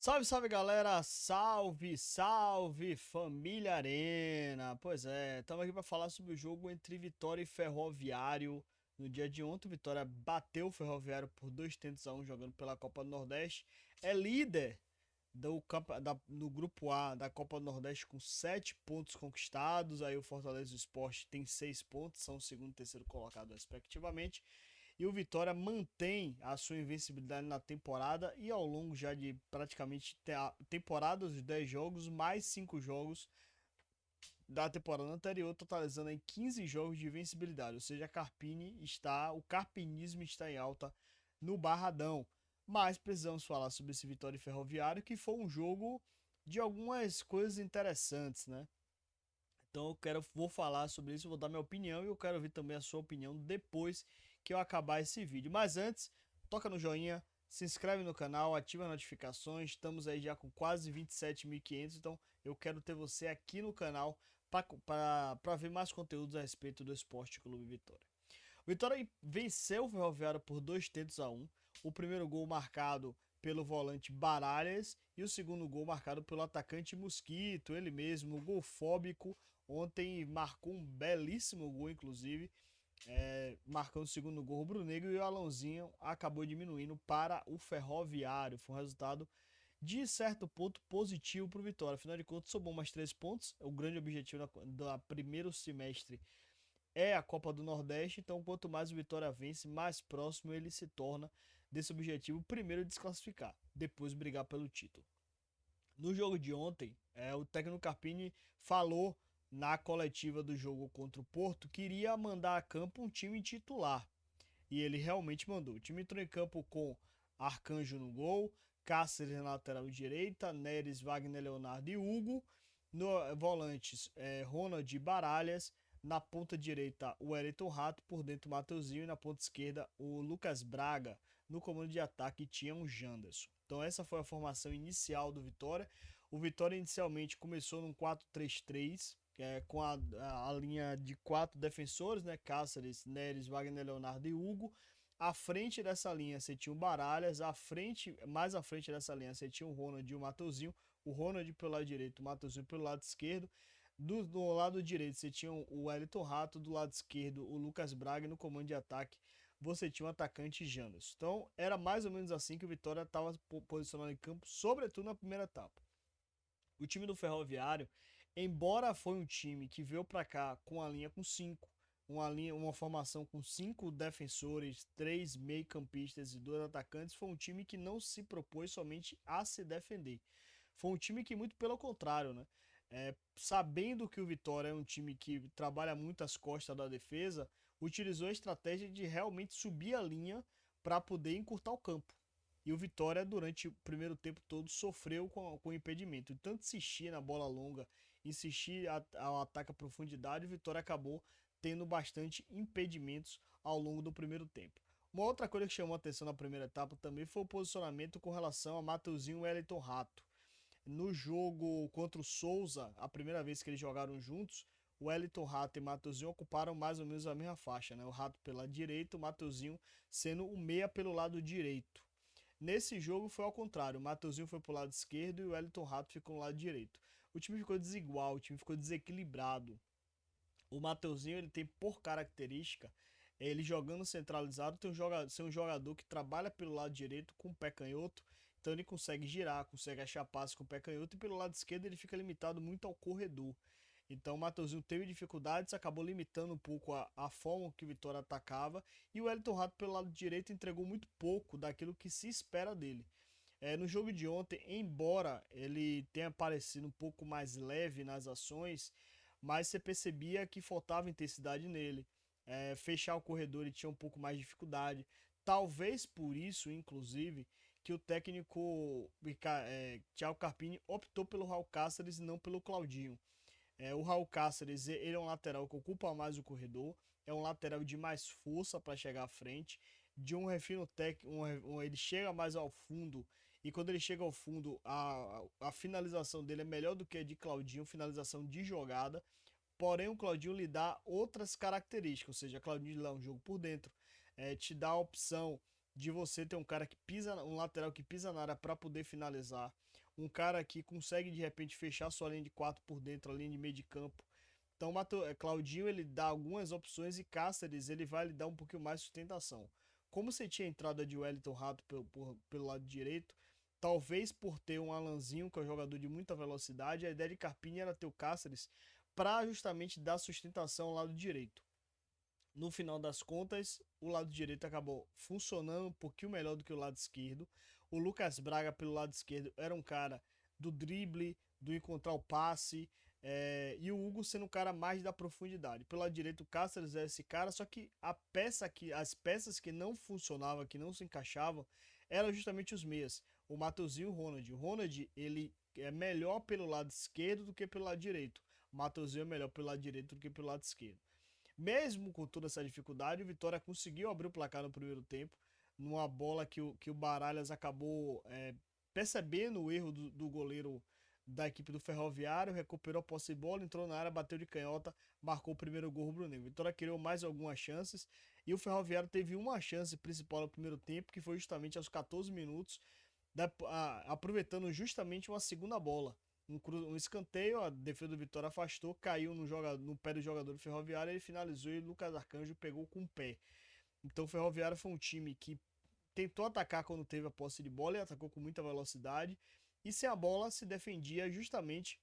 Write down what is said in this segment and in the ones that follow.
Salve, salve galera! Salve, salve família Arena! Pois é, estamos aqui para falar sobre o jogo entre Vitória e Ferroviário. No dia de ontem, o Vitória bateu o Ferroviário por 2-1 jogando pela Copa do Nordeste. É líder do grupo A da Copa do Nordeste com 7 pontos conquistados. Aí o Fortaleza e o Sport tem 6 pontos, são o segundo e terceiro colocado respectivamente. E o Vitória mantém a sua invencibilidade na temporada e ao longo já de praticamente temporadas de 10 jogos, mais 5 jogos da temporada anterior, totalizando em 15 jogos de invencibilidade. Ou seja, o carpinismo está em alta no Barradão. Mas precisamos falar sobre esse Vitória e Ferroviário, que foi um jogo de algumas coisas interessantes, né? Então vou falar sobre isso, vou dar minha opinião e eu quero ouvir também a sua opinião depois que eu acabar esse vídeo. Mas antes, toca no joinha, se inscreve no canal, ativa as notificações. Estamos aí já com quase 27.500, então eu quero ter você aqui no canal para ver mais conteúdos a respeito do Esporte Clube Vitória. O Vitória venceu o Ferroviário por 2-1. O primeiro gol marcado pelo volante Baralhas e o segundo gol marcado pelo atacante Mosquito, ele mesmo, golfóbico. Ontem marcou um belíssimo gol, inclusive, marcando o segundo gol rubro-negro, e o Alãozinho acabou diminuindo para o Ferroviário. Foi um resultado de certo ponto positivo para o Vitória. Afinal de contas, somou mais 3 pontos. O grande objetivo do primeiro semestre é a Copa do Nordeste, então quanto mais o Vitória vence, mais próximo ele se torna desse objetivo. Primeiro desclassificar, depois brigar pelo título. No jogo de ontem, o técnico Carpini falou na coletiva do jogo contra o Porto que iria mandar a campo um time titular. E ele realmente mandou. O time entrou em campo com Arcanjo no gol, Cáceres na lateral direita, Neres, Wagner, Leonardo e Hugo. No volantes, Ronald e Baralhas. Na ponta direita, o Wellington Rato. Por dentro, o Mateuzinho. E na ponta esquerda, o Lucas Braga. No comando de ataque, tinha o Janderson. Então, essa foi a formação inicial do Vitória. O Vitória inicialmente começou num 4-3-3, com a linha de 4 defensores, né? Cáceres, Neres, Wagner, Leonardo e Hugo. À frente dessa linha você tinha o Baralhas, mais à frente dessa linha você tinha o Ronald e o Mateuzinho. O Ronald pelo lado direito, o Mateuzinho pelo lado esquerdo. Do lado direito você tinha o Wellington Rato, do lado esquerdo o Lucas Braga, e no comando de ataque você tinha o atacante Janderson. Então era mais ou menos assim que o Vitória estava posicionado em campo, sobretudo na primeira etapa. O time do Ferroviário, embora foi um time que veio para cá com a linha com 5, uma formação com 5 defensores, 3 meio-campistas e 2 atacantes, foi um time que não se propôs somente a se defender. Foi um time que, muito pelo contrário, né? Sabendo que o Vitória é um time que trabalha muito as costas da defesa, utilizou a estratégia de realmente subir a linha para poder encurtar o campo. E o Vitória, durante o primeiro tempo todo, sofreu com o impedimento. Tanto insistir na bola longa, insistir ao ataque à profundidade, o Vitória acabou tendo bastante impedimentos ao longo do primeiro tempo. Uma outra coisa que chamou a atenção na primeira etapa também foi o posicionamento com relação a Mateuzinho e Wellington Rato. No jogo contra o Souza, a primeira vez que eles jogaram juntos, o Wellington Rato e Mateuzinho ocuparam mais ou menos a mesma faixa, né? O Rato pela direita, o Mateuzinho sendo o meia pelo lado direito. Nesse jogo foi ao contrário, o Mateuzinho foi pro lado esquerdo e o Wellington Rato ficou no lado direito. O time ficou desigual, o time ficou desequilibrado. O Mateuzinho, ele tem por característica, ele jogando centralizado, ser um jogador que trabalha pelo lado direito com o pé canhoto, então ele consegue girar, consegue achar passe com o pé canhoto, e pelo lado esquerdo ele fica limitado muito ao corredor. Então o Mateuzinho teve dificuldades, acabou limitando um pouco a forma que o Vitória atacava, e o Wellington Rato pelo lado direito entregou muito pouco daquilo que se espera dele. No jogo de ontem, embora ele tenha parecido um pouco mais leve nas ações, mas você percebia que faltava intensidade nele. Fechar o corredor ele tinha um pouco mais de dificuldade. Talvez por isso, inclusive, que o técnico Thiago Carpini optou pelo Raul Cáceres e não pelo Claudinho. O Raul Cáceres, ele é um lateral que ocupa mais o corredor, é um lateral de mais força para chegar à frente, de um refino técnico, ele chega mais ao fundo, e quando ele chega ao fundo, a finalização dele é melhor do que a de Claudinho, finalização de jogada. Porém, o Claudinho lhe dá outras características, ou seja, Claudinho lhe dá um jogo por dentro, te dá a opção de você ter um cara que pisa, um lateral que pisa na área para poder finalizar. um cara que consegue de repente fechar sua linha de 4 por dentro, a linha de meio de campo. Então, Claudinho ele dá algumas opções e Cáceres ele vai lhe dar um pouquinho mais de sustentação. Como você tinha a entrada de Wellington Rato pelo lado direito, talvez por ter um Alanzinho, que é um jogador de muita velocidade, a ideia de Carpini era ter o Cáceres para justamente dar sustentação ao lado direito. No final das contas, o lado direito acabou funcionando um pouquinho melhor do que o lado esquerdo. O Lucas Braga, pelo lado esquerdo, era um cara do drible, do encontrar o passe, e o Hugo sendo um cara mais da profundidade. Pelo lado direito, o Cáceres era esse cara, só que as peças que não funcionavam, que não se encaixavam, eram justamente os meias, o Matheusinho e o Ronald. O Ronald, ele é melhor pelo lado esquerdo do que pelo lado direito. O Matheusinho é melhor pelo lado direito do que pelo lado esquerdo. Mesmo com toda essa dificuldade, o Vitória conseguiu abrir o placar no primeiro tempo, numa bola que o Baralhas acabou percebendo o erro do goleiro da equipe do Ferroviário, recuperou a posse de bola, entrou na área, bateu de canhota, marcou o primeiro gol rubro-negro. O Vitória criou mais algumas chances e o Ferroviário teve uma chance principal no primeiro tempo, que foi justamente aos 14 minutos, aproveitando justamente uma segunda bola. Um escanteio, a defesa do Vitória afastou, caiu no pé do jogador do Ferroviário, ele finalizou e o Lucas Arcanjo pegou com o pé. Então o Ferroviário foi um time que tentou atacar quando teve a posse de bola e atacou com muita velocidade, e sem a bola se defendia justamente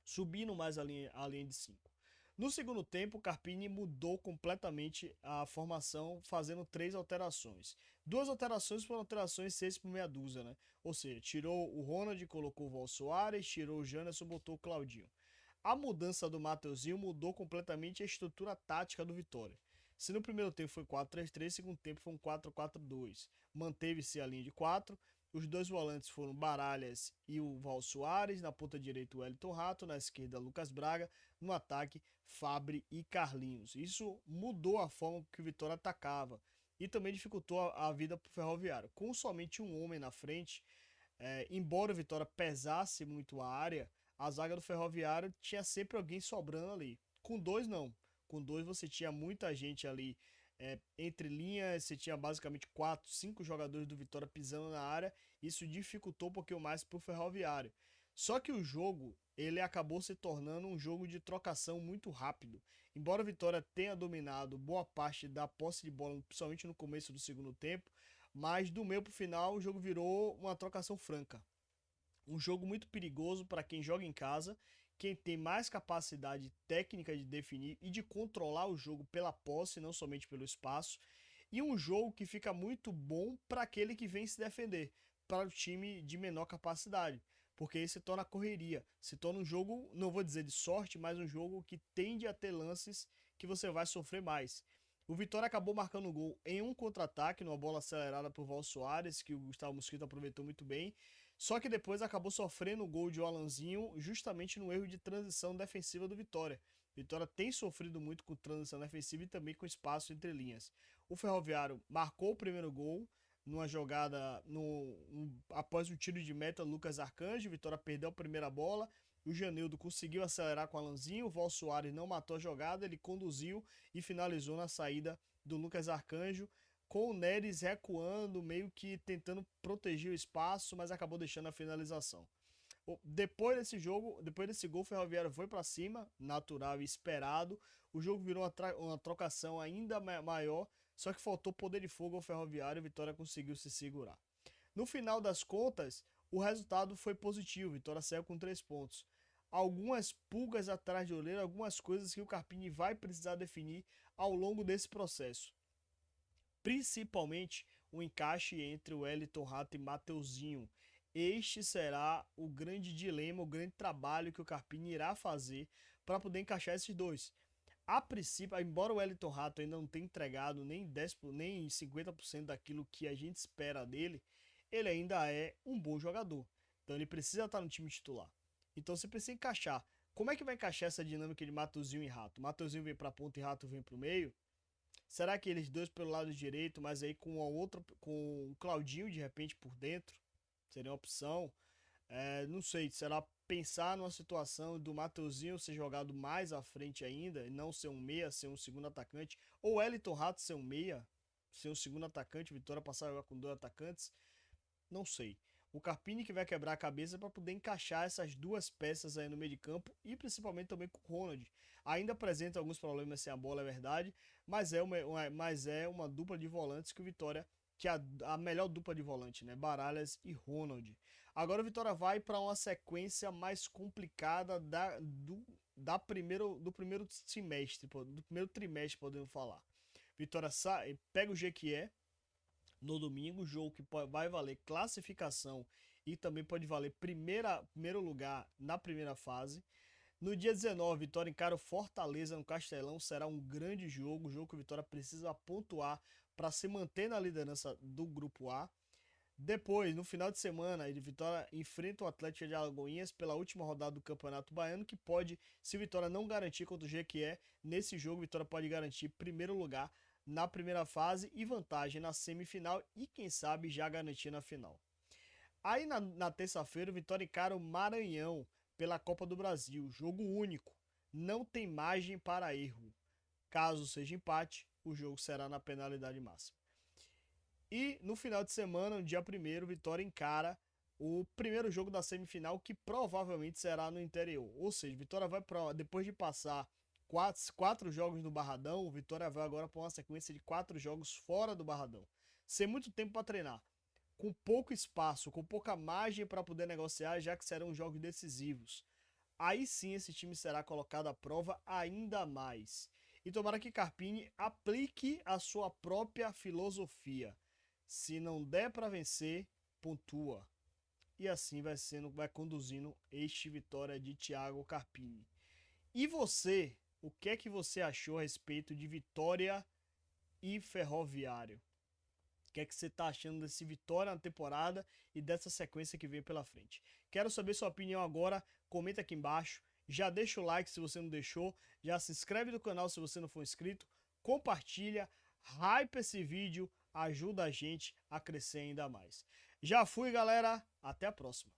subindo mais a linha de 5. No segundo tempo, o Carpini mudou completamente a formação, fazendo 3 alterações. 2 alterações foram alterações 6 por meia dúzia, né? Ou seja, tirou o Ronald, colocou o Val Soares, tirou o Janderson, botou o Claudinho. A mudança do Matheusinho mudou completamente a estrutura tática do Vitória. Se no primeiro tempo foi 4-3-3, no segundo tempo foi um 4-4-2. Manteve-se a linha de 4. Os dois volantes foram Baralhas e o Val Soares. Na ponta direita, o Wellington Rato. Na esquerda, Lucas Braga. No ataque, Fabri e Carlinhos. Isso mudou a forma que o Vitória atacava e também dificultou a vida para o Ferroviário. Com somente um homem na frente, embora o Vitória pesasse muito a área, a zaga do Ferroviário tinha sempre alguém sobrando ali. Com 2, não. Com 2 você tinha muita gente ali entre linhas, você tinha basicamente 4, 5 jogadores do Vitória pisando na área. Isso dificultou um pouquinho mais para o Ferroviário. Só que o jogo ele acabou se tornando um jogo de trocação muito rápido. Embora o Vitória tenha dominado boa parte da posse de bola, principalmente no começo do segundo tempo, mas do meio para o final o jogo virou uma trocação franca. Um jogo muito perigoso para quem joga em casa, quem tem mais capacidade técnica de definir e de controlar o jogo pela posse, não somente pelo espaço. E um jogo que fica muito bom para aquele que vem se defender, para o time de menor capacidade. Porque aí se torna correria, se torna um jogo, não vou dizer de sorte, mas um jogo que tende a ter lances que você vai sofrer mais. O Vitória acabou marcando o gol em um contra-ataque, numa bola acelerada por Val Soares, que o Gustavo Mosquito aproveitou muito bem. Só que depois acabou sofrendo o gol de Alanzinho justamente no erro de transição defensiva do Vitória. Vitória tem sofrido muito com transição defensiva e também com espaço entre linhas. O Ferroviário marcou o primeiro gol numa jogada após o tiro de meta Lucas Arcanjo. Vitória perdeu a primeira bola. O Janildo conseguiu acelerar com o Alanzinho. O Val Soares não matou a jogada. Ele conduziu e finalizou na saída do Lucas Arcanjo, com o Neres recuando, meio que tentando proteger o espaço, mas acabou deixando a finalização. Depois desse gol, o Ferroviário foi para cima, natural e esperado. O jogo virou uma trocação ainda maior, só que faltou poder de fogo ao Ferroviário e a Vitória conseguiu se segurar. No final das contas, o resultado foi positivo, a Vitória saiu com 3 pontos. Algumas pulgas atrás de orelha, algumas coisas que o Carpini vai precisar definir ao longo desse processo. Principalmente o encaixe entre o Wellington Rato e Matheusinho. Este será o grande dilema, o grande trabalho que o Carpini irá fazer para poder encaixar esses dois. A princípio, embora o Wellington Rato ainda não tenha entregado nem 50% daquilo que a gente espera dele, ele ainda é um bom jogador. Então ele precisa estar no time titular. Então você precisa encaixar. Como é que vai encaixar essa dinâmica de Matheusinho e Rato? Matheusinho vem para a ponta e Rato vem para o meio? Será que eles dois pelo lado direito, mas aí com o Claudinho de repente por dentro? Seria uma opção. Não sei, será pensar numa situação do Matheusinho ser jogado mais à frente ainda, e não ser um meia, ser um segundo atacante, ou Wellington Rato ser um meia, ser um segundo atacante, Vitória passar a jogar com 2 atacantes, não sei. O Carpini que vai quebrar a cabeça para poder encaixar essas duas peças aí no meio de campo e principalmente também com o Ronald. Ainda apresenta alguns problemas sem a bola, é verdade, mas é uma dupla de volantes que o Vitória, que é a melhor dupla de volante, né? Baralhas e Ronald. Agora o Vitória vai para uma sequência mais complicada do primeiro semestre, do primeiro trimestre, podemos falar. Vitória pega o Jequié no domingo, jogo que vai valer classificação e também pode valer primeiro lugar na primeira fase. No dia 19, Vitória encara o Fortaleza no Castelão, será um grande jogo que o Vitória precisa pontuar para se manter na liderança do Grupo A. Depois, no final de semana, o Vitória enfrenta o Atlético de Alagoinhas pela última rodada do Campeonato Baiano, que pode, se o Vitória não garantir contra o Jequié, nesse jogo o Vitória pode garantir primeiro lugar na primeira fase e vantagem na semifinal e quem sabe já garantir na final. Aí na terça-feira o Vitória encara o Maranhão pela Copa do Brasil, jogo único, não tem margem para erro. Caso seja empate, o jogo será na penalidade máxima. E no final de semana, no dia 1º, Vitória encara o primeiro jogo da semifinal, que provavelmente será no interior. Ou seja, Vitória vai para, depois de passar quatro jogos no Barradão, Vitória vai agora para uma sequência de 4 jogos fora do Barradão. Sem muito tempo para treinar, com pouco espaço, com pouca margem para poder negociar, já que serão jogos decisivos. Aí sim esse time será colocado à prova ainda mais. E tomara que Carpini aplique a sua própria filosofia. Se não der para vencer, pontua. E assim vai conduzindo este Vitória de Thiago Carpini. E você, o que é que você achou a respeito de Vitória e Ferroviário? O que é que você está achando desse Vitória na temporada e dessa sequência que vem pela frente? Quero saber sua opinião agora, comenta aqui embaixo, já deixa o like se você não deixou, já se inscreve no canal se você não for inscrito, compartilha, hype esse vídeo, ajuda a gente a crescer ainda mais. Já fui, galera, até a próxima.